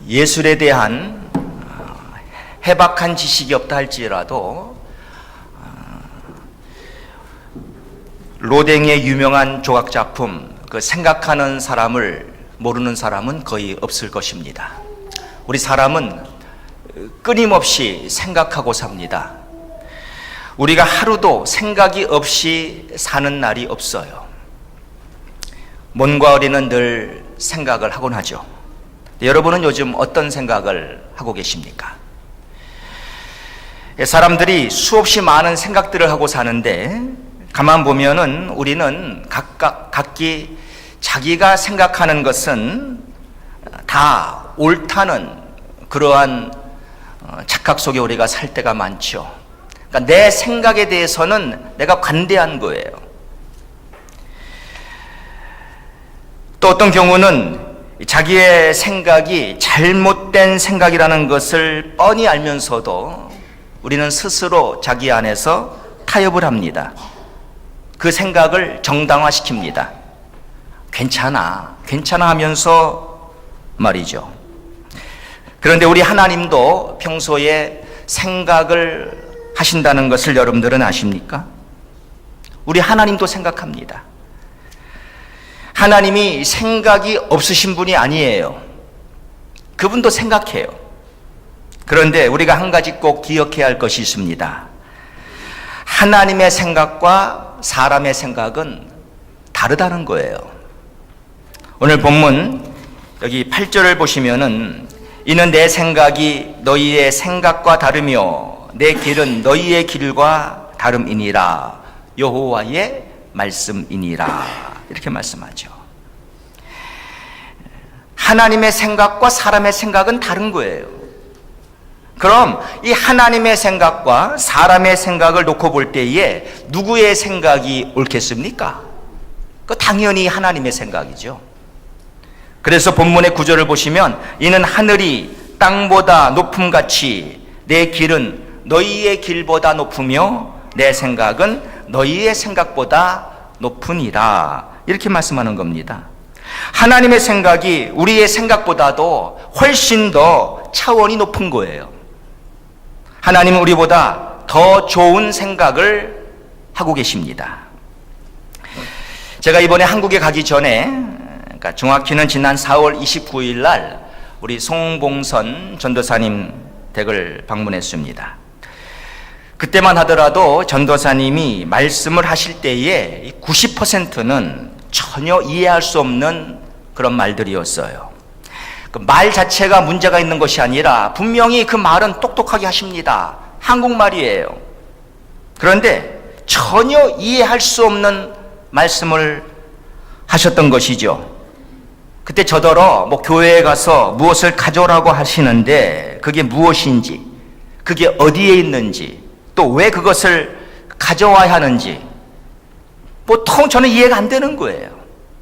예술에 대한 해박한 지식이 없다 할지라도 로댕의 유명한 조각작품 그 생각하는 사람을 모르는 사람은 거의 없을 것입니다. 우리 사람은 끊임없이 생각하고 삽니다. 우리가 하루도 생각이 없이 사는 날이 없어요. 몸과 어리는 늘 생각을 하곤 하죠. 여러분은 요즘 어떤 생각을 하고 계십니까? 사람들이 수없이 많은 생각들을 하고 사는데 가만 보면은 우리는 각기 자기가 생각하는 것은 다 옳다는 그러한 착각 속에 우리가 살 때가 많죠. 그러니까 내 생각에 대해서는 내가 관대한 거예요. 또 어떤 경우는 자기의 생각이 잘못된 생각이라는 것을 뻔히 알면서도 우리는 스스로 자기 안에서 타협을 합니다. 그 생각을 정당화시킵니다. 괜찮아 하면서 말이죠. 그런데 우리 하나님도 평소에 생각을 하신다는 것을 여러분들은 아십니까? 우리 하나님도 생각합니다. 하나님이 생각이 없으신 분이 아니에요. 그분도 생각해요. 그런데 우리가 한 가지 꼭 기억해야 할 것이 있습니다. 하나님의 생각과 사람의 생각은 다르다는 거예요. 오늘 본문 여기 8절을 보시면은 이는 내 생각이 너희의 생각과 다르며 내 길은 너희의 길과 다름이니라 여호와의 말씀이니라 이렇게 말씀하죠. 하나님의 생각과 사람의 생각은 다른 거예요. 그럼 이 하나님의 생각과 사람의 생각을 놓고 볼 때에 누구의 생각이 옳겠습니까? 그 당연히 하나님의 생각이죠. 그래서 본문의 구절을 보시면 이는 하늘이 땅보다 높음같이 내 길은 너희의 길보다 높으며 내 생각은 너희의 생각보다 높으니라 이렇게 말씀하는 겁니다. 하나님의 생각이 우리의 생각보다도 훨씬 더 차원이 높은 거예요. 하나님은 우리보다 더 좋은 생각을 하고 계십니다. 제가 이번에 한국에 가기 전에, 그러니까 정확히는 지난 4월 29일 날 우리 송봉선 전도사님 댁을 방문했습니다. 그때만 하더라도 전도사님이 말씀을 하실 때에 90%는 전혀 이해할 수 없는 그런 말들이었어요. 그 말 자체가 문제가 있는 것이 아니라 분명히 그 말은 똑똑하게 하십니다. 한국말이에요. 그런데 전혀 이해할 수 없는 말씀을 하셨던 것이죠. 그때 저더러 교회에 가서 무엇을 가져오라고 하시는데 그게 무엇인지, 그게 어디에 있는지, 또 왜 그것을 가져와야 하는지 보통 저는 이해가 안 되는 거예요.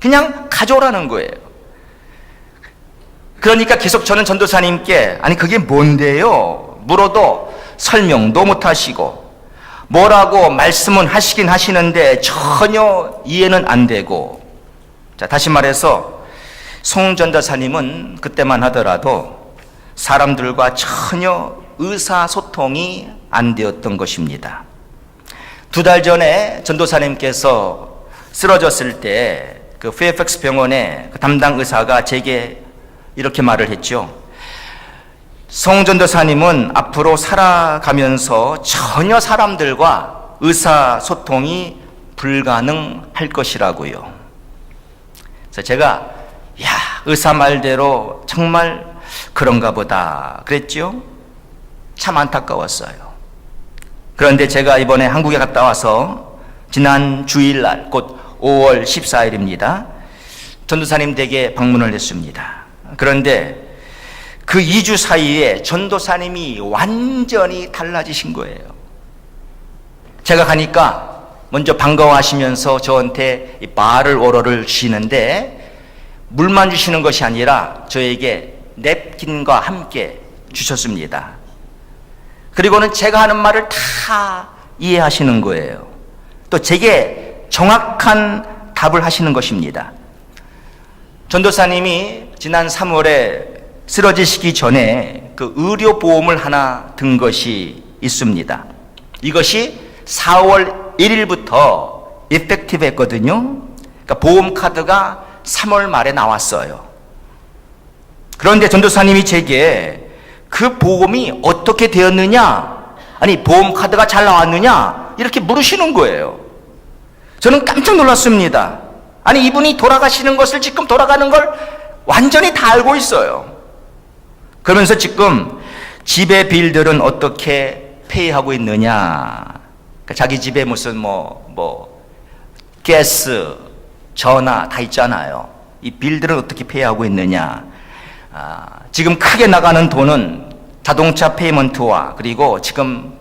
그냥 가져오라는 거예요. 그러니까 계속 저는 전도사님께 아니 그게 뭔데요? 물어도 설명도 못 하시고 뭐라고 말씀은 하시긴 하시는데 전혀 이해는 안 되고, 자 다시 말해서 송 전도사님은 그때만 하더라도 사람들과 전혀 의사소통이 안 되었던 것입니다. 2달 전에 전도사님께서 쓰러졌을 때 그 페어팩스 병원의 그 담당 의사가 제게 이렇게 말을 했죠. 송 전도사님은 앞으로 살아가면서 전혀 사람들과 의사소통이 불가능할 것이라고요. 그래서 제가 의사 말대로 정말 그런가 보다 그랬죠. 참 안타까웠어요. 그런데 제가 이번에 한국에 갔다 와서 지난 주일날 곧 5월 14일입니다. 전도사님 댁에 방문을 했습니다. 그런데 그 2주 사이에 전도사님이 완전히 달라지신 거예요. 제가 가니까 먼저 반가워하시면서 저한테 말을 오러를 주시는데 물만 주시는 것이 아니라 저에게 냅킨과 함께 주셨습니다. 그리고는 제가 하는 말을 다 이해하시는 거예요. 또 제게 정확한 답을 하시는 것입니다. 전도사님이 지난 3월에 쓰러지시기 전에 그 의료보험을 하나 든 것이 있습니다. 이것이 4월 1일부터 이펙티브 했거든요. 그러니까 보험카드가 3월 말에 나왔어요. 그런데 전도사님이 제게 그 보험이 어떻게 되었느냐, 아니 보험카드가 잘 나왔느냐 이렇게 물으시는 거예요. 저는 깜짝 놀랐습니다. 아니 이분이 돌아가시는 것을 지금 돌아가는 걸 완전히 다 알고 있어요. 그러면서 지금 집의 빌들은 어떻게 페이하고 있느냐, 그러니까 자기 집에 무슨 가스, 전화 다 있잖아요. 이 빌들은 어떻게 페이하고 있느냐, 지금 크게 나가는 돈은 자동차 페이먼트와 그리고 지금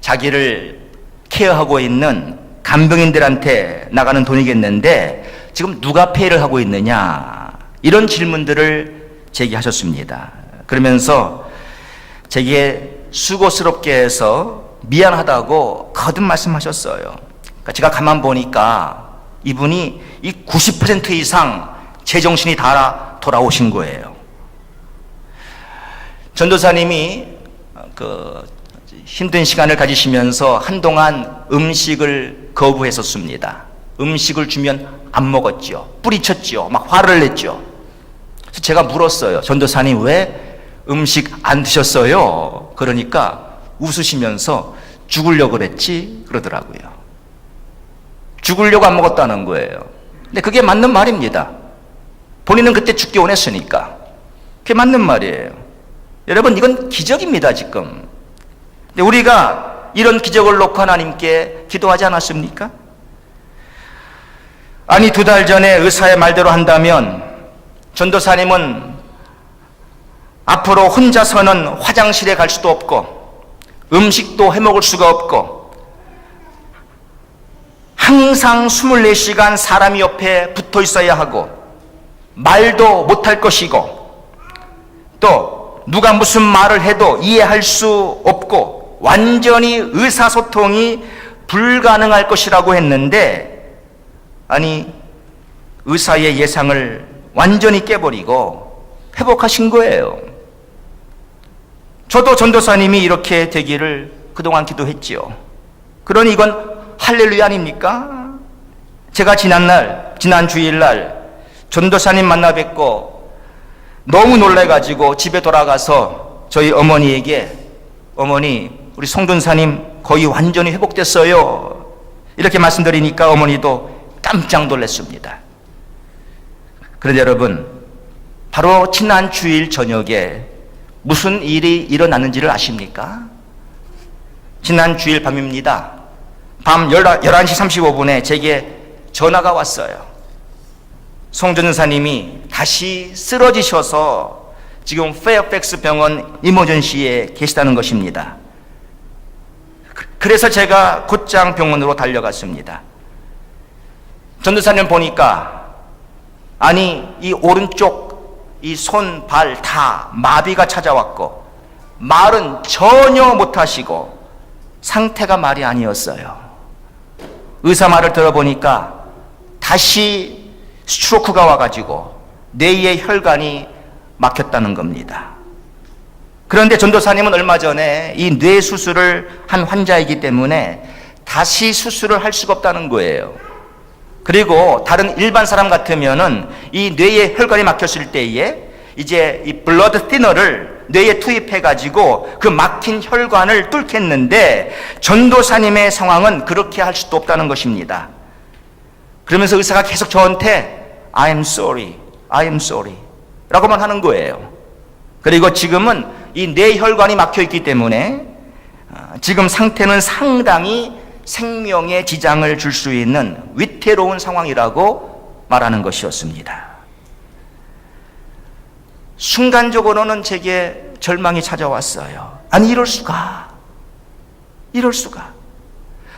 자기를 케어하고 있는 간병인들한테 나가는 돈이겠는데 지금 누가 페이를 하고 있느냐, 이런 질문들을 제기하셨습니다. 그러면서 제게 수고스럽게 해서 미안하다고 거듭 말씀하셨어요. 그러니까 제가 가만 보니까 이분이 이 90% 이상 제정신이 다 돌아오신 거예요. 전도사님이 힘든 시간을 가지시면서 한동안 음식을 거부했었습니다. 음식을 주면 안 먹었죠. 뿌리쳤죠. 막 화를 냈죠. 그래서 제가 물었어요. 전도사님 왜 음식 안 드셨어요? 그러니까 웃으시면서 죽으려고 그랬지 그러더라고요. 죽으려고 안 먹었다는 거예요. 근데 그게 맞는 말입니다. 본인은 그때 죽기 원했으니까. 그게 맞는 말이에요. 여러분 이건 기적입니다 지금. 근데 우리가 이런 기적을 놓고 하나님께 기도하지 않았습니까? 아니 2달 전에 의사의 말대로 한다면 전도사님은 앞으로 혼자서는 화장실에 갈 수도 없고 음식도 해먹을 수가 없고 항상 24시간 사람이 옆에 붙어 있어야 하고 말도 못할 것이고 또 누가 무슨 말을 해도 이해할 수 없고 완전히 의사소통이 불가능할 것이라고 했는데, 아니 의사의 예상을 완전히 깨버리고 회복하신 거예요. 저도 전도사님이 이렇게 되기를 그동안 기도했지요. 그러니 이건 할렐루야 아닙니까? 제가 지난 주일날 전도사님 만나 뵙고 너무 놀래가지고 집에 돌아가서 저희 어머니에게 어머니 우리 송전사님 거의 완전히 회복됐어요 이렇게 말씀드리니까 어머니도 깜짝 놀랐습니다. 그런데 여러분 바로 지난 주일 저녁에 무슨 일이 일어났는지를 아십니까? 지난 주일 밤입니다. 밤 11시 35분에 제게 전화가 왔어요. 송전사님이 다시 쓰러지셔서 지금 페어팩스 병원 이머전시에 계시다는 것입니다. 그래서 제가 곧장 병원으로 달려갔습니다. 전도사님 보니까 아니 이 오른쪽 이 손, 발 다 마비가 찾아왔고 말은 전혀 못하시고 상태가 말이 아니었어요. 의사 말을 들어보니까 다시 스트로크가 와가지고 뇌의 혈관이 막혔다는 겁니다. 그런데 전도사님은 얼마 전에 이 뇌 수술을 한 환자이기 때문에 다시 수술을 할 수가 없다는 거예요. 그리고 다른 일반 사람 같으면은 이 뇌의 혈관이 막혔을 때에 이제 이 블러드 티너를 뇌에 투입해가지고 그 막힌 혈관을 뚫겠는데 전도사님의 상황은 그렇게 할 수도 없다는 것입니다. 그러면서 의사가 계속 저한테 I am sorry, I am sorry 라고만 하는 거예요. 그리고 지금은 이 뇌혈관이 막혀있기 때문에 지금 상태는 상당히 생명에 지장을 줄 수 있는 위태로운 상황이라고 말하는 것이었습니다. 순간적으로는 제게 절망이 찾아왔어요. 아니 이럴 수가.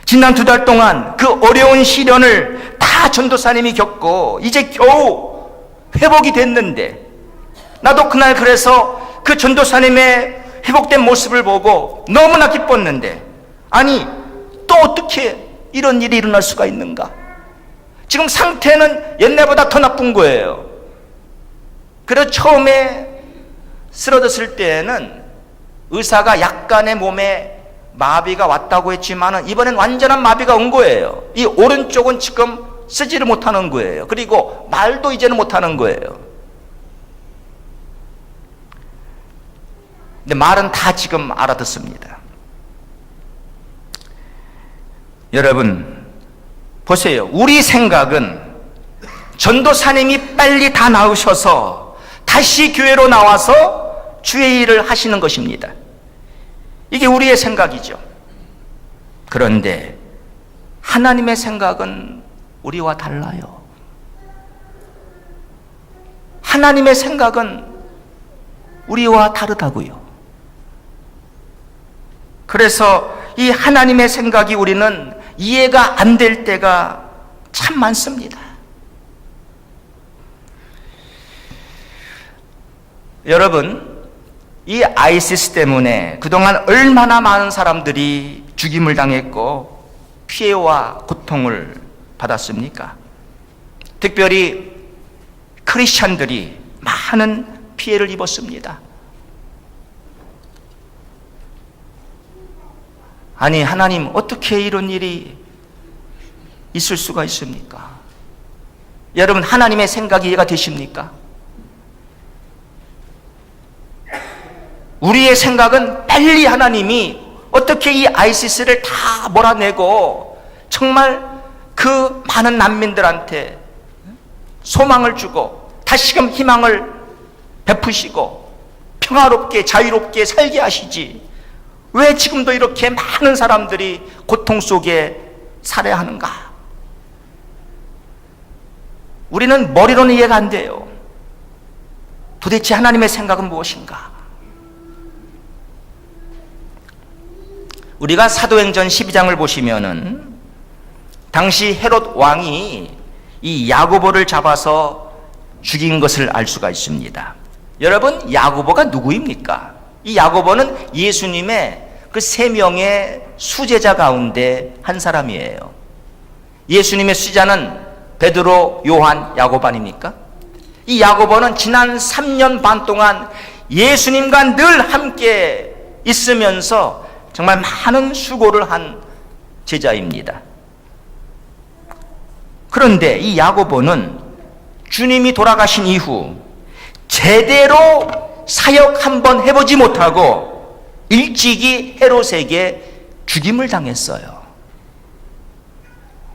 지난 2달 동안 그 어려운 시련을 다 전도사님이 겪고 이제 겨우 회복이 됐는데 나도 그날 그래서 그 전도사님의 회복된 모습을 보고 너무나 기뻤는데 아니 또 어떻게 이런 일이 일어날 수가 있는가? 지금 상태는 옛날보다 더 나쁜 거예요. 그래서 처음에 쓰러졌을 때에는 의사가 약간의 몸에 마비가 왔다고 했지만 이번엔 완전한 마비가 온 거예요. 이 오른쪽은 지금 쓰지를 못하는 거예요. 그리고 말도 이제는 못하는 거예요. 근데 말은 다 지금 알아듣습니다. 여러분 보세요. 우리 생각은 전도사님이 빨리 다 나으셔서 다시 교회로 나와서 주의 일을 하시는 것입니다. 이게 우리의 생각이죠. 그런데 하나님의 생각은 우리와 달라요. 하나님의 생각은 우리와 다르다고요. 그래서 이 하나님의 생각이 우리는 이해가 안 될 때가 참 많습니다. 여러분, 이 아이시스 때문에 그동안 얼마나 많은 사람들이 죽임을 당했고 피해와 고통을 받았습니까? 특별히 크리스찬들이 많은 피해를 입었습니다. 아니, 하나님, 어떻게 이런 일이 있을 수가 있습니까? 여러분, 하나님의 생각이 이해가 되십니까? 우리의 생각은 빨리 하나님이 어떻게 이 아이시스를 다 몰아내고 정말 그 많은 난민들한테 소망을 주고 다시금 희망을 베푸시고 평화롭게 자유롭게 살게 하시지, 왜 지금도 이렇게 많은 사람들이 고통 속에 살아야 하는가? 우리는 머리로는 이해가 안 돼요. 도대체 하나님의 생각은 무엇인가? 우리가 사도행전 12장을 보시면은 당시 헤롯 왕이 이 야고보를 잡아서 죽인 것을 알 수가 있습니다. 여러분, 야고보가 누구입니까? 이 야고보는 예수님의 그 3명의 수제자 가운데 한 사람이에요. 예수님의 수제자는 베드로, 요한, 야고보 아닙니까? 이 야고보는 지난 3년 반 동안 예수님과 늘 함께 있으면서 정말 많은 수고를 한 제자입니다. 그런데 이 야고보는 주님이 돌아가신 이후 제대로 사역 한번 해보지 못하고 일찍이 헤롯에게 죽임을 당했어요.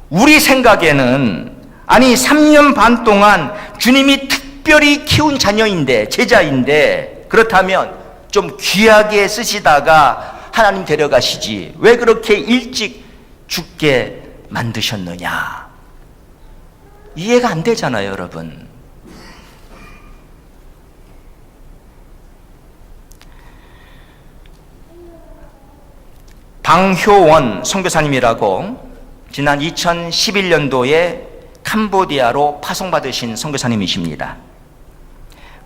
우리 생각에는 아니 3년 반 동안 주님이 특별히 키운 자녀인데, 제자인데, 그렇다면 좀 귀하게 쓰시다가 하나님 데려가시지 왜 그렇게 일찍 죽게 만드셨느냐? 이해가 안 되잖아요, 여러분. 방효원 선교사님이라고 지난 2011년도에 캄보디아로 파송받으신 선교사님이십니다.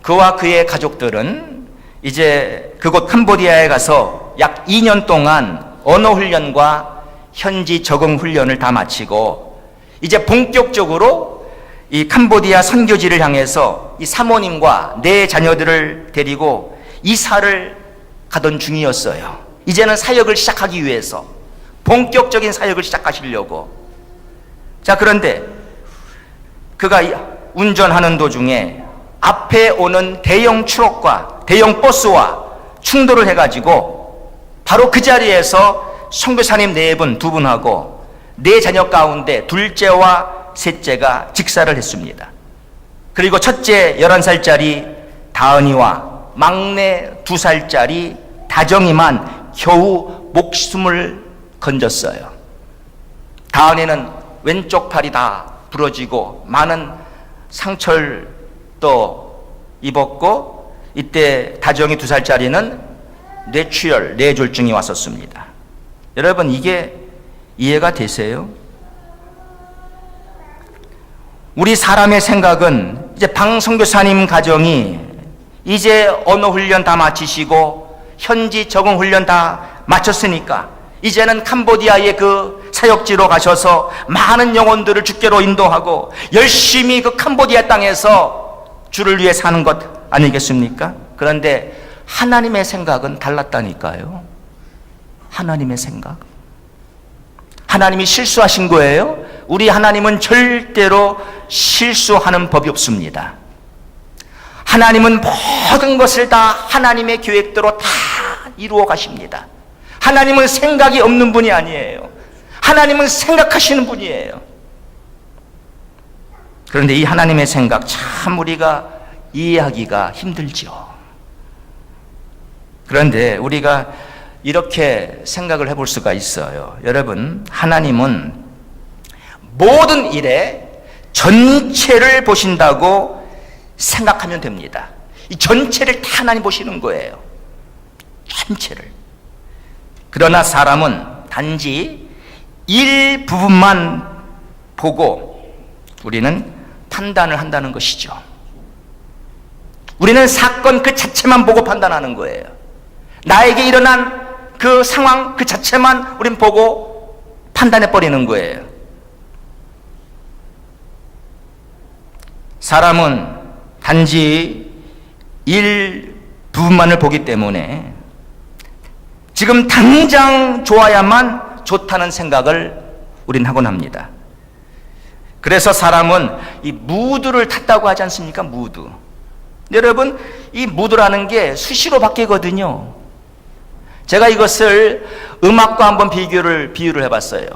그와 그의 가족들은 이제 그곳 캄보디아에 가서 약 2년 동안 언어 훈련과 현지 적응 훈련을 다 마치고 이제 본격적으로 이 캄보디아 선교지를 향해서 이 사모님과 네 자녀들을 데리고 이사를 가던 중이었어요. 이제는 사역을 시작하기 위해서 본격적인 사역을 시작하시려고. 자, 그런데 그가 운전하는 도중에 앞에 오는 대형 트럭과 대형 버스와 충돌을 해가지고 바로 그 자리에서 선교사님 4분, 2분하고 네 자녀 가운데 둘째와 셋째가 직사를 했습니다. 그리고 첫째 11살짜리 다은이와 막내 2살짜리 다정이만 겨우 목숨을 건졌어요. 다은이는 왼쪽 팔이 다 부러지고 많은 상처를 또 입었고, 이때 다정이 2살짜리는 뇌출혈, 뇌졸중이 왔었습니다. 여러분, 이게 이해가 되세요? 우리 사람의 생각은 이제 방 선교사님 가정이 이제 언어 훈련 다 마치시고 현지 적응 훈련 다 마쳤으니까 이제는 캄보디아의 그 사역지로 가셔서 많은 영혼들을 주께로 인도하고 열심히 그 캄보디아 땅에서 주를 위해 사는 것 아니겠습니까? 그런데 하나님의 생각은 달랐다니까요. 하나님의 생각. 하나님이 실수하신 거예요? 우리 하나님은 절대로 실수하는 법이 없습니다. 하나님은 모든 것을 다 하나님의 계획대로 다 이루어 가십니다. 하나님은 생각이 없는 분이 아니에요. 하나님은 생각하시는 분이에요. 그런데 이 하나님의 생각 참 우리가 이해하기가 힘들죠. 그런데 우리가 이렇게 생각을 해볼 수가 있어요. 여러분, 하나님은 모든 일에 전체를 보신다고 생각하면 됩니다. 이 전체를 다 하나님 보시는 거예요. 전체를. 그러나 사람은 단지 일부분만 보고 우리는 판단을 한다는 것이죠. 우리는 사건 그 자체만 보고 판단하는 거예요. 나에게 일어난 그 상황 그 자체만 우린 보고 판단해버리는 거예요. 사람은 단지 일부분만을 보기 때문에 지금 당장 좋아야만 좋다는 생각을 우린 하곤 합니다. 그래서 사람은 이 무드를 탔다고 하지 않습니까? 무드. 여러분, 이 무드라는 게 수시로 바뀌거든요. 제가 이것을 음악과 한번 비유를 해봤어요.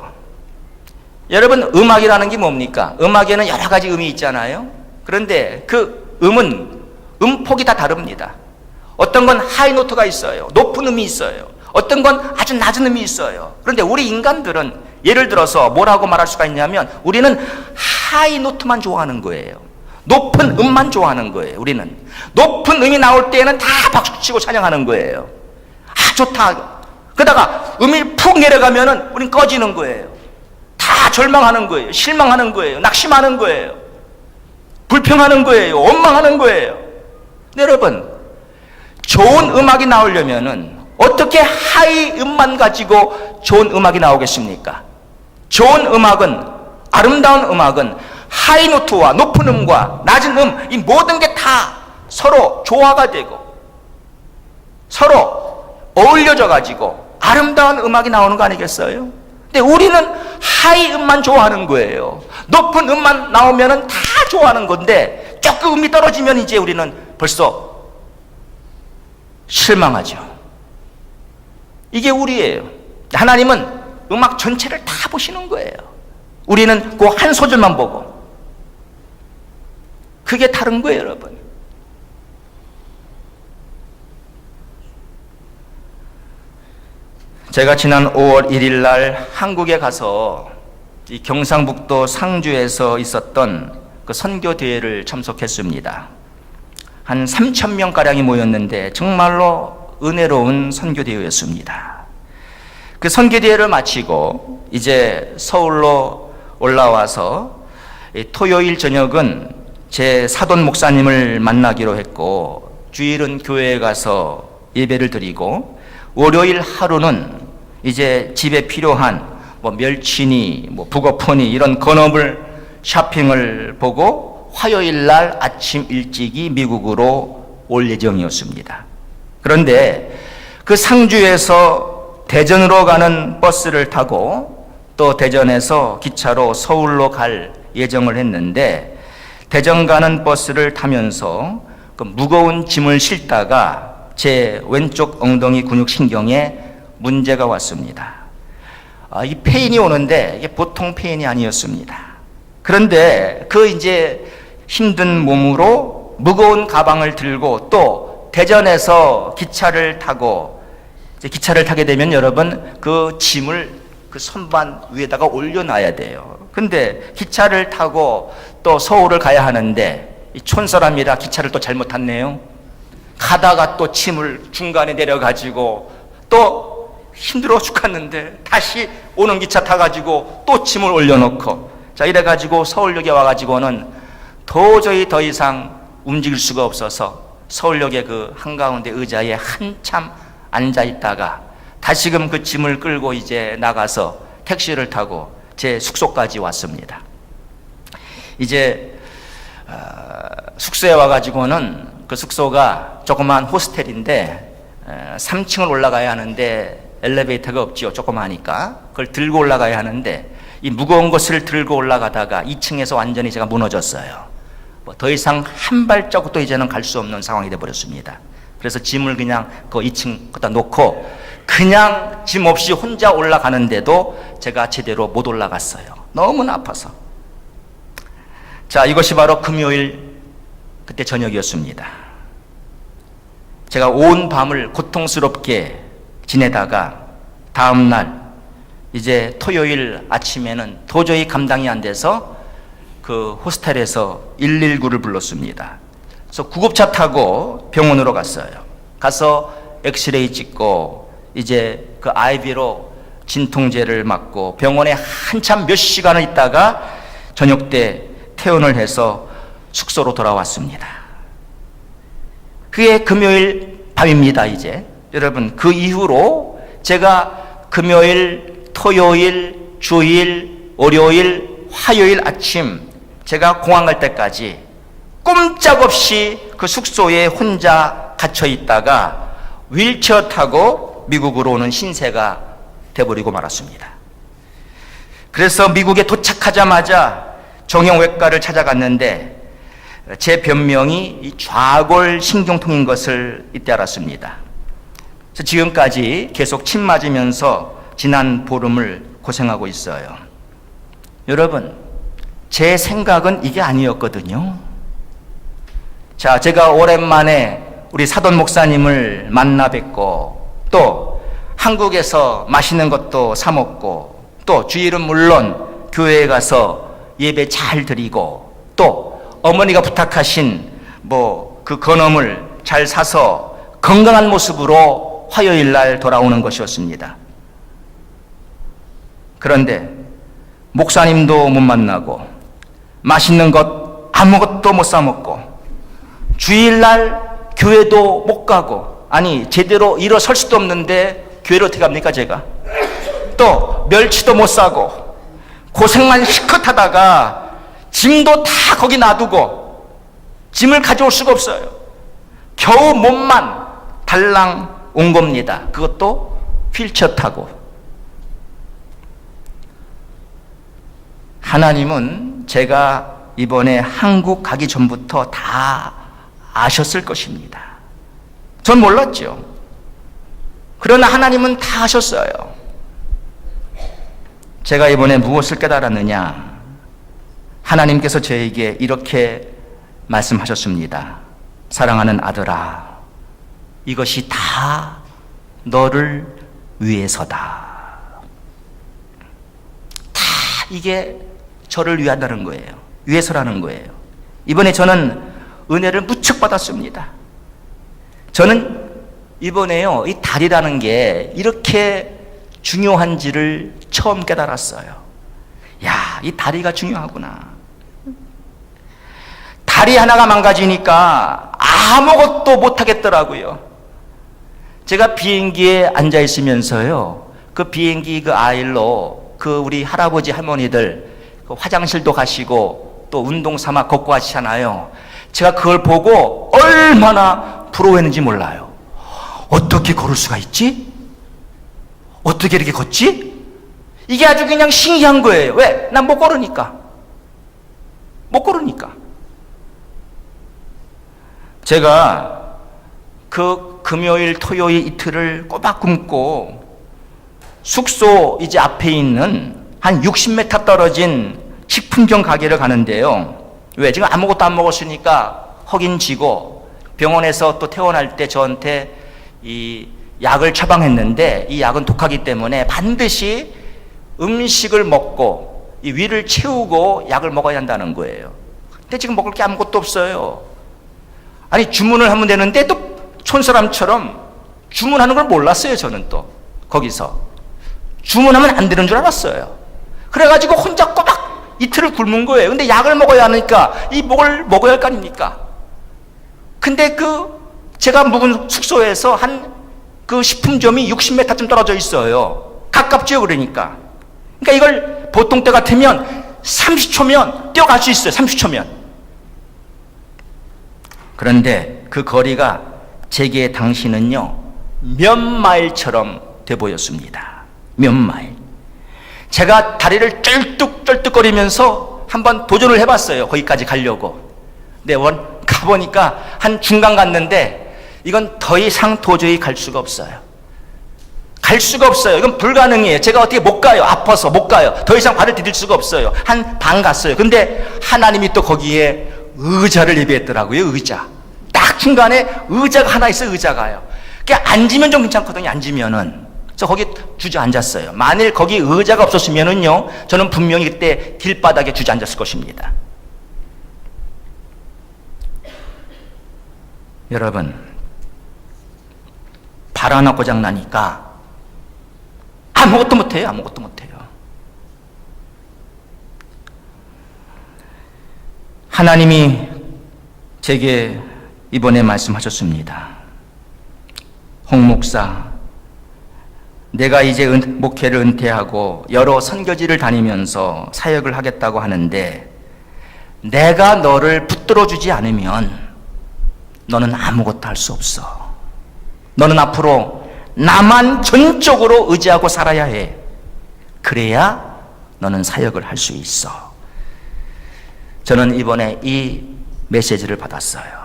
여러분, 음악이라는 게 뭡니까? 음악에는 여러 가지 음이 있잖아요. 그런데 그 음은 음폭이 다 다릅니다. 어떤 건 하이노트가 있어요. 높은 음이 있어요. 어떤 건 아주 낮은 음이 있어요. 그런데 우리 인간들은 예를 들어서 뭐라고 말할 수가 있냐면 우리는 하이노트만 좋아하는 거예요. 높은 음만 좋아하는 거예요. 우리는 높은 음이 나올 때에는 다 박수치고 찬양하는 거예요. 아, 좋다. 그러다가 음이 푹 내려가면은 우린 꺼지는 거예요. 다 절망하는 거예요. 실망하는 거예요. 낙심하는 거예요. 불평하는 거예요. 원망하는 거예요. 여러분, 좋은 음악이 나오려면은 어떻게 하이 음만 가지고 좋은 음악이 나오겠습니까? 좋은 음악은, 아름다운 음악은 하이 노트와 높은 음과 낮은 음, 이 모든 게 다 서로 조화가 되고 서로 어울려져 가지고 아름다운 음악이 나오는 거 아니겠어요? 근데 우리는 하이 음만 좋아하는 거예요. 높은 음만 나오면은 다 좋아하는 건데 조금 음이 떨어지면 이제 우리는 벌써 실망하죠. 이게 우리예요. 하나님은 음악 전체를 다 보시는 거예요. 우리는 그 한 소절만 보고. 그게 다른 거예요, 여러분. 제가 지난 5월 1일 날 한국에 가서 이 경상북도 상주에서 있었던 그 선교 대회를 참석했습니다. 한 3,000명 가량이 모였는데 정말로 은혜로운 선교 대회였습니다. 그 선교 대회를 마치고 이제 서울로 올라와서 토요일 저녁은 제 사돈 목사님을 만나기로 했고 주일은 교회에 가서 예배를 드리고 월요일 하루는 이제 집에 필요한 뭐 멸치니 뭐 북어포니 이런 건어물 쇼핑을 보고 화요일 날 아침 일찍이 미국으로 올 예정이었습니다. 그런데 그 상주에서 대전으로 가는 버스를 타고 또 대전에서 기차로 서울로 갈 예정을 했는데 대전 가는 버스를 타면서 그 무거운 짐을 싣다가 제 왼쪽 엉덩이 근육신경에 문제가 왔습니다. 이 페인이 오는데 이게 보통 페인이 아니었습니다. 그런데 그 이제 힘든 몸으로 무거운 가방을 들고 또 대전에서 기차를 타고 이제 기차를 타게 되면 여러분 그 짐을 그 선반 위에다가 올려놔야 돼요. 근데 기차를 타고 또 서울을 가야 하는데 이 촌사람이라 기차를 또 잘못 탔네요. 가다가 또 짐을 중간에 내려가지고 또 힘들어 죽겠는데 다시 오는 기차 타가지고 또 짐을 올려놓고 자 이래가지고 서울역에 와가지고는 도저히 더 이상 움직일 수가 없어서 서울역의 그 한가운데 의자에 한참 앉아있다가 다시금 그 짐을 끌고 이제 나가서 택시를 타고 제 숙소까지 왔습니다. 이제 숙소에 와가지고는 그 숙소가 조그만 호스텔인데 3층을 올라가야 하는데 엘리베이터가 없지요. 조그마하니까. 그걸 들고 올라가야 하는데 이 무거운 것을 들고 올라가다가 2층에서 완전히 제가 무너졌어요. 뭐 더 이상 한 발자국도 이제는 갈 수 없는 상황이 되어버렸습니다. 그래서 짐을 그냥 그 2층 갖다 놓고 그냥 짐 없이 혼자 올라가는데도 제가 제대로 못 올라갔어요. 너무나 아파서. 자, 이것이 바로 금요일 그때 저녁이었습니다. 제가 온 밤을 고통스럽게 지내다가 다음날 이제 토요일 아침에는 도저히 감당이 안 돼서 그 호스텔에서 119를 불렀습니다. 그래서 구급차 타고 병원으로 갔어요. 가서 엑스레이 찍고 이제 그 IV로 진통제를 맞고 병원에 한참 몇 시간을 있다가 저녁 때 퇴원을 해서 숙소로 돌아왔습니다. 그게 금요일 밤입니다. 이제 여러분, 그 이후로 제가 금요일, 토요일, 주일, 월요일, 화요일 아침 제가 공항 갈 때까지 꼼짝없이 그 숙소에 혼자 갇혀 있다가 휠체어 타고 미국으로 오는 신세가 돼버리고 말았습니다. 그래서 미국에 도착하자마자 정형외과를 찾아갔는데 제 변명이 이 좌골 신경통인 것을 이때 알았습니다. 그래서 지금까지 계속 침 맞으면서 지난 보름을 고생하고 있어요. 여러분, 제 생각은 이게 아니었거든요. 자, 제가 오랜만에 우리 사돈 목사님을 만나 뵙고 또 한국에서 맛있는 것도 사 먹고 또 주일은 물론 교회에 가서 예배 잘 드리고 또 어머니가 부탁하신 그 건어물 잘 사서 건강한 모습으로 화요일 날 돌아오는 것이었습니다. 그런데 목사님도 못 만나고 맛있는 것 아무것도 못 사 먹고 주일날 교회도 못 가고, 아니 제대로 일어설 수도 없는데 교회로 어떻게 갑니까 제가? 또 멸치도 못 사고 고생만 실컷 하다가 짐도 다 거기 놔두고 짐을 가져올 수가 없어요. 겨우 몸만 달랑 온 겁니다. 그것도 휠체어 타고. 하나님은 제가 이번에 한국 가기 전부터 다 아셨을 것입니다. 전 몰랐죠. 그러나 하나님은 다 아셨어요. 제가 이번에 무엇을 깨달았느냐? 하나님께서 저에게 이렇게 말씀하셨습니다. 사랑하는 아들아, 이것이 다 너를 위해서다. 다 이게 저를 위한다는 거예요. 위해서라는 거예요. 이번에 저는 은혜를 무척 받았습니다. 저는 이번에요, 이 달이라는 게 이렇게 중요한지를 처음 깨달았어요. 야, 이 다리가 중요하구나. 다리 하나가 망가지니까 아무것도 못하겠더라고요. 제가 비행기에 앉아 있으면서요, 그 비행기 그 아일로 그 우리 할아버지 할머니들 그 화장실도 가시고 또 운동 삼아 걷고 하시잖아요. 제가 그걸 보고 얼마나 부러워했는지 몰라요. 어떻게 걸을 수가 있지? 어떻게 이렇게 걷지? 이게 아주 그냥 신기한 거예요. 왜? 난 못 걸으니까. 못 걸으니까. 제가 그 금요일, 토요일 이틀을 꼬박 굶고 숙소 이제 앞에 있는 한 60m 떨어진 식품점 가게를 가는데요. 왜? 지금 아무것도 안 먹었으니까 허긴 지고 병원에서 또 퇴원할 때 저한테 이 약을 처방했는데 이 약은 독하기 때문에 반드시 음식을 먹고 이 위를 채우고 약을 먹어야 한다는 거예요. 근데 지금 먹을 게 아무것도 없어요. 아니 주문을 하면 되는데 또 촌사람처럼 주문하는 걸 몰랐어요. 저는 또 거기서 주문하면 안 되는 줄 알았어요. 그래가지고 혼자 꼬박 이틀을 굶은 거예요. 근데 약을 먹어야 하니까 이 목을 먹어야 할 거 아닙니까? 근데 제가 묵은 숙소에서 그 식품점이 60m쯤 떨어져 있어요. 가깝죠, 그러니까. 그러니까 이걸 보통 때 같으면 30초면 뛰어갈 수 있어요. 30초면. 그런데 그 거리가 제게 당시는요 몇 마일처럼 돼 보였습니다. 몇 마일. 제가 다리를 쩔뚝쩔뚝거리면서 한번 도전을 해봤어요. 거기까지 가려고. 근데 가보니까 한 중간 갔는데 이건 더 이상 도저히 갈 수가 없어요. 갈 수가 없어요. 이건 불가능해요. 제가 어떻게 못 가요. 아파서 못 가요. 더 이상 발을 디딜 수가 없어요. 한 반 갔어요. 근데 하나님이 또 거기에 의자를 예비했더라고요. 의자. 딱 중간에 의자가 하나 있어요. 의자가요. 그러니까 앉으면 좀 괜찮거든요. 앉으면은. 그래서 거기 주저앉았어요. 만일 거기 의자가 없었으면은요, 저는 분명히 그때 길바닥에 주저앉았을 것입니다. 여러분, 발 하나 고장 나니까 아무것도 못해요. 아무것도 못해요. 하나님이 제게 이번에 말씀하셨습니다. 홍 목사, 내가 이제 목회를 은퇴하고 여러 선교지를 다니면서 사역을 하겠다고 하는데 내가 너를 붙들어주지 않으면 너는 아무것도 할 수 없어. 너는 앞으로 나만 전적으로 의지하고 살아야 해. 그래야 너는 사역을 할 수 있어. 저는 이번에 이 메시지를 받았어요.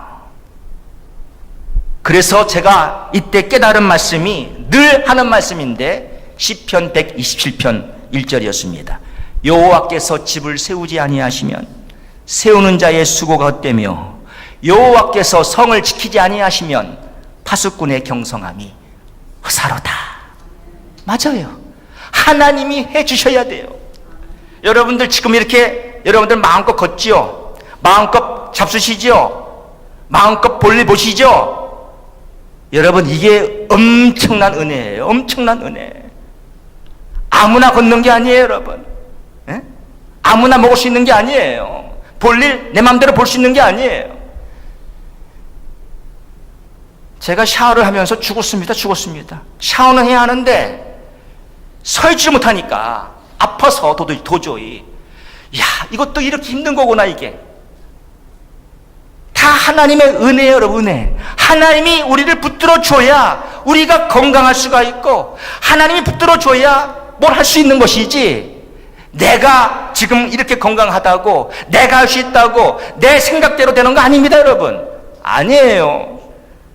그래서 제가 이때 깨달은 말씀이 늘 하는 말씀인데 시편 127편 1절이었습니다. 여호와께서 집을 세우지 아니하시면 세우는 자의 수고가 헛되며 여호와께서 성을 지키지 아니하시면 파수꾼의 경성함이 허사로다. 맞아요. 하나님이 해주셔야 돼요. 여러분들 지금 이렇게 여러분들 마음껏 걷지요? 마음껏 잡수시죠? 마음껏 볼일 보시죠? 여러분, 이게 엄청난 은혜예요. 엄청난 은혜. 아무나 걷는 게 아니에요, 여러분. 에? 아무나 먹을 수 있는 게 아니에요. 볼일 내 마음대로 볼 수 있는 게 아니에요. 제가 샤워를 하면서 죽었습니다. 샤워는 해야 하는데 서 있지 못하니까 아파서 도저히 야, 이것도 이렇게 힘든 거구나. 이게 다 하나님의 은혜예요, 여러분. 은혜. 하나님이 우리를 붙들어 줘야 우리가 건강할 수가 있고, 하나님이 붙들어 줘야 뭘 할 수 있는 것이지, 내가 지금 이렇게 건강하다고, 내가 할 수 있다고 내 생각대로 되는 거 아닙니다, 여러분. 아니에요.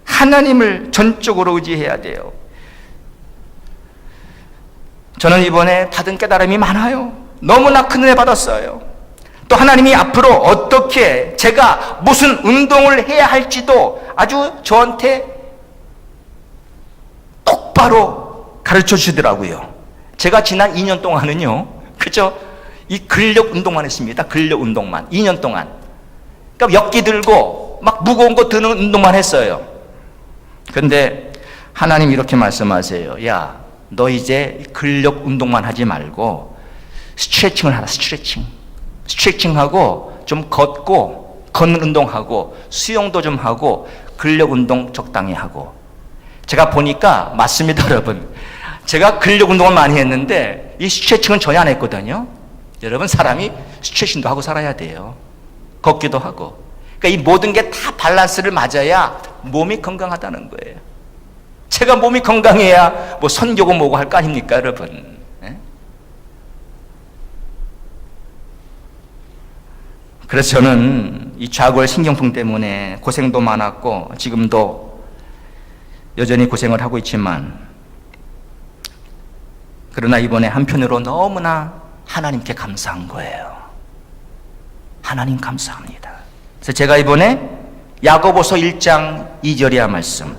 하나님을 전적으로 의지해야 돼요. 저는 이번에 받은 깨달음이 많아요. 너무나 큰 은혜 받았어요. 또 하나님이 앞으로 어떻게 제가 무슨 운동을 해야 할지도 아주 저한테 똑바로 가르쳐 주시더라고요. 제가 지난 2년 동안은요, 그죠? 이 근력 운동만 했습니다. 근력 운동만. 2년 동안. 그러니까 역기 들고 막 무거운 거 드는 운동만 했어요. 근데 하나님 이렇게 말씀하세요. 야, 너 이제 근력 운동만 하지 말고 스트레칭을 하라. 스트레칭하고 좀 걷는 운동하고 수영도 좀 하고 근력 운동 적당히 하고. 제가 보니까 맞습니다, 여러분. 제가 근력 운동을 많이 했는데 이 스트레칭은 전혀 안 했거든요. 여러분, 사람이 스트레칭도 하고 살아야 돼요. 걷기도 하고. 그러니까 이 모든 게 다 밸런스를 맞아야 몸이 건강하다는 거예요. 제가 몸이 건강해야 뭐 선교고 뭐고 할 거 아닙니까, 여러분? 그래서 저는 이 좌골 신경통 때문에 고생도 많았고 지금도 여전히 고생을 하고 있지만, 그러나 이번에 한편으로 너무나 하나님께 감사한 거예요. 하나님 감사합니다. 그래서 제가 이번에 야고보서 1장 2절이야 말씀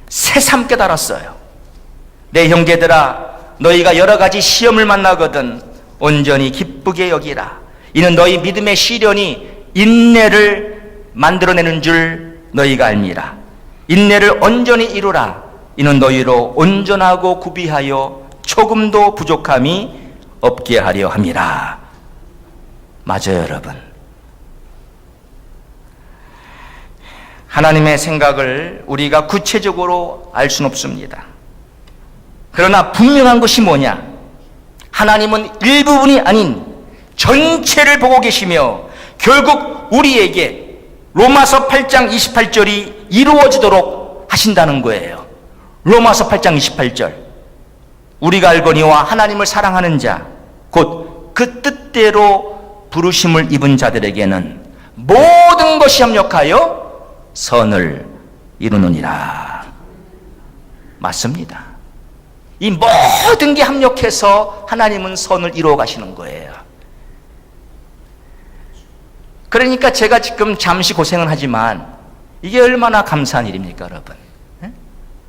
새삼 깨달았어요. 내 형제들아, 너희가 여러 가지 시험을 만나거든 온전히 기쁘게 여기라. 이는 너희 믿음의 시련이 인내를 만들어내는 줄 너희가 알미라. 인내를 온전히 이루라. 이는 너희로 온전하고 구비하여 조금도 부족함이 없게 하려 함이라. 맞아요, 여러분. 하나님의 생각을 우리가 구체적으로 알 수는 없습니다. 그러나 분명한 것이 뭐냐? 하나님은 일부분이 아닌 전체를 보고 계시며 결국 우리에게 로마서 8장 28절이 이루어지도록 하신다는 거예요. 로마서 8장 28절. 우리가 알거니와 하나님을 사랑하는 자, 곧 그 뜻대로 부르심을 입은 자들에게는 모든 것이 협력하여 선을 이루느니라. 맞습니다. 이 모든 게 합력해서 하나님은 선을 이루어 가시는 거예요. 그러니까 제가 지금 잠시 고생을 하지만 이게 얼마나 감사한 일입니까, 여러분?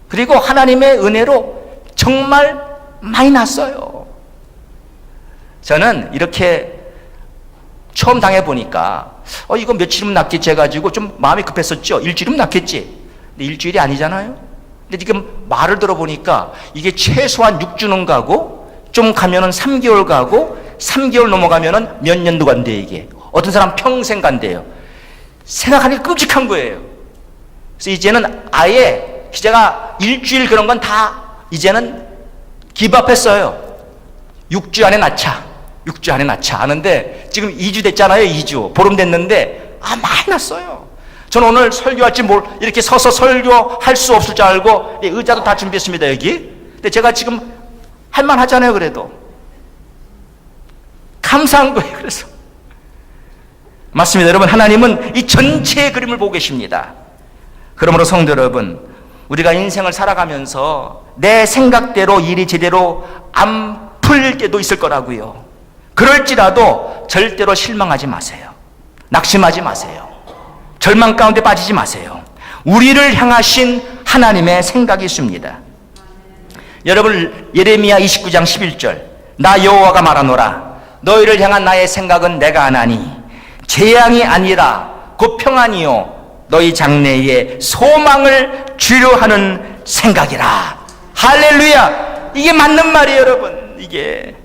그리고 하나님의 은혜로 정말 많이 났어요. 저는 이렇게 처음 당해보니까 이거 며칠이면 낫겠지 해가지고 좀 마음이 급했었죠. 일주일이면 낫겠지. 근데 일주일이 아니잖아요. 근데 지금 말을 들어보니까 이게 최소한 6주는 가고 좀 가면은 3개월 가고 3개월 넘어가면은 몇 년도 간대. 이게 어떤 사람 평생 간대요. 생각하니까 끔찍한 거예요. 그래서 이제는 아예 제가 일주일 그런 건 다 이제는 기밥했어요. 6주 안에 낳자. 6주 안에 낳자 하는데 지금 2주 됐잖아요. 2주. 보름 됐는데 많이 났어요. 저는 오늘 설교할지 이렇게 서서 설교할 수 없을 줄 알고 의자도 다 준비했습니다. 여기. 근데 제가 지금 할만 하잖아요. 그래도 감사한 거예요. 그래서 맞습니다. 여러분, 하나님은 이 전체의 그림을 보고 계십니다. 그러므로 성도 여러분, 우리가 인생을 살아가면서 내 생각대로 일이 제대로 안 풀릴 때도 있을 거라고요. 그럴지라도 절대로 실망하지 마세요. 낙심하지 마세요. 절망 가운데 빠지지 마세요. 우리를 향하신 하나님의 생각이 있습니다. 여러분, 예레미야 29장 11절. 나 여호와가 말하노라. 너희를 향한 나의 생각은 내가 아나니 재앙이 아니라 곧 평안이요 너희 장래에 소망을 주려 하는 생각이라. 할렐루야. 이게 맞는 말이에요, 여러분. 이게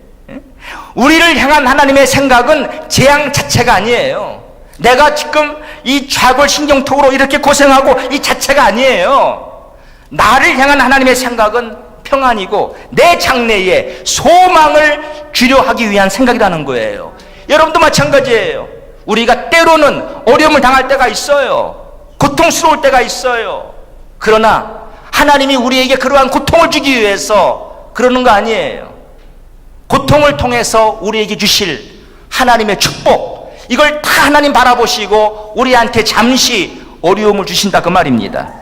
우리를 향한 하나님의 생각은 재앙 자체가 아니에요. 내가 지금 이 좌골신경통으로 이렇게 고생하고 이 자체가 아니에요. 나를 향한 하나님의 생각은 평안이고 내 장래에 소망을 주려 하기 위한 생각이라는 거예요. 여러분도 마찬가지예요. 우리가 때로는 어려움을 당할 때가 있어요. 고통스러울 때가 있어요. 그러나 하나님이 우리에게 그러한 고통을 주기 위해서 그러는 거 아니에요. 고통을 통해서 우리에게 주실 하나님의 축복, 이걸 다 하나님 바라보시고 우리한테 잠시 어려움을 주신다 그 말입니다.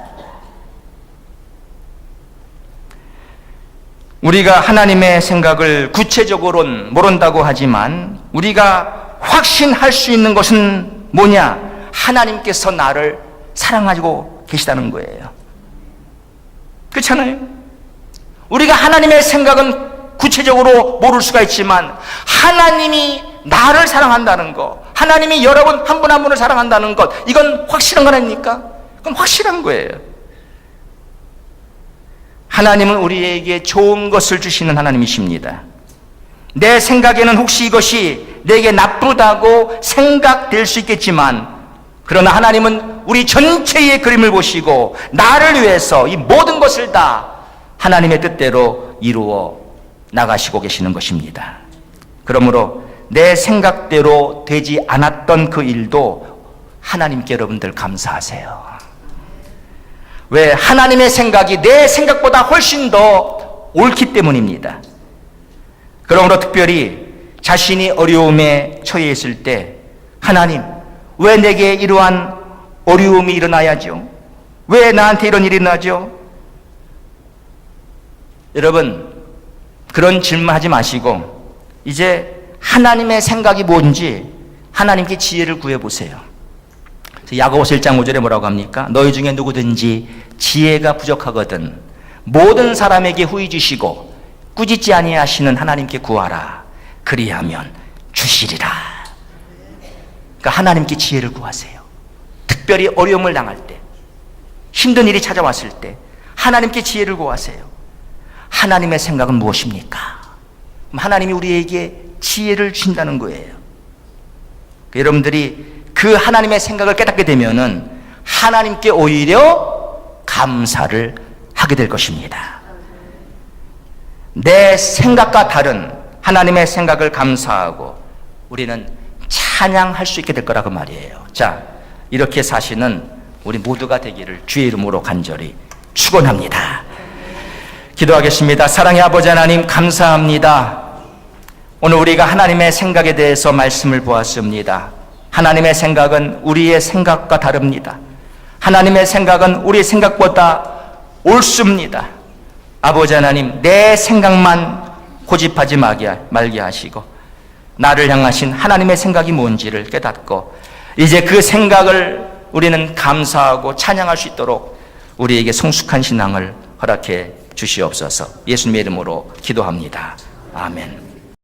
우리가 하나님의 생각을 구체적으로는 모른다고 하지만 우리가 확신할 수 있는 것은 뭐냐? 하나님께서 나를 사랑하고 계시다는 거예요. 그렇잖아요? 우리가 하나님의 생각은 구체적으로 모를 수가 있지만 하나님이 나를 사랑한다는 것, 하나님이 여러분 한 분 한 분을 사랑한다는 것, 이건 확실한 건 아닙니까? 그건 확실한 거예요. 하나님은 우리에게 좋은 것을 주시는 하나님이십니다. 내 생각에는 혹시 이것이 내게 나쁘다고 생각될 수 있겠지만 그러나 하나님은 우리 전체의 그림을 보시고 나를 위해서 이 모든 것을 다 하나님의 뜻대로 이루어 나가시고 계시는 것입니다. 그러므로 내 생각대로 되지 않았던 그 일도 하나님께 여러분들 감사하세요. 왜? 하나님의 생각이 내 생각보다 훨씬 더 옳기 때문입니다. 그러므로 특별히 자신이 어려움에 처해 있을 때 하나님, 왜 내게 이러한 어려움이 일어나야죠? 왜 나한테 이런 일이 일어나죠? 여러분, 그런 질문하지 마시고 이제 하나님의 생각이 뭔지 하나님께 지혜를 구해보세요. 야고보서 1장 5절에 뭐라고 합니까? 너희 중에 누구든지 지혜가 부족하거든 모든 사람에게 후히 주시고 꾸짖지 아니하시는 하나님께 구하라. 그리하면 주시리라. 그러니까 하나님께 지혜를 구하세요. 특별히 어려움을 당할 때, 힘든 일이 찾아왔을 때 하나님께 지혜를 구하세요. 하나님의 생각은 무엇입니까? 하나님이 우리에게 지혜를 주신다는 거예요. 여러분들이 그 하나님의 생각을 깨닫게 되면은 하나님께 오히려 감사를 하게 될 것입니다. 내 생각과 다른 하나님의 생각을 감사하고 우리는 찬양할 수 있게 될 거라고 말이에요. 자, 이렇게 사시는 우리 모두가 되기를 주의 이름으로 간절히 축원합니다. 기도하겠습니다. 사랑의 아버지 하나님, 감사합니다. 오늘 우리가 하나님의 생각에 대해서 말씀을 보았습니다. 하나님의 생각은 우리의 생각과 다릅니다. 하나님의 생각은 우리의 생각보다 옳습니다. 아버지 하나님, 내 생각만 고집하지 말게 하시고 나를 향하신 하나님의 생각이 뭔지를 깨닫고 이제 그 생각을 우리는 감사하고 찬양할 수 있도록 우리에게 성숙한 신앙을 허락해 주시옵소서. 예수님의 이름으로 기도합니다. 아멘.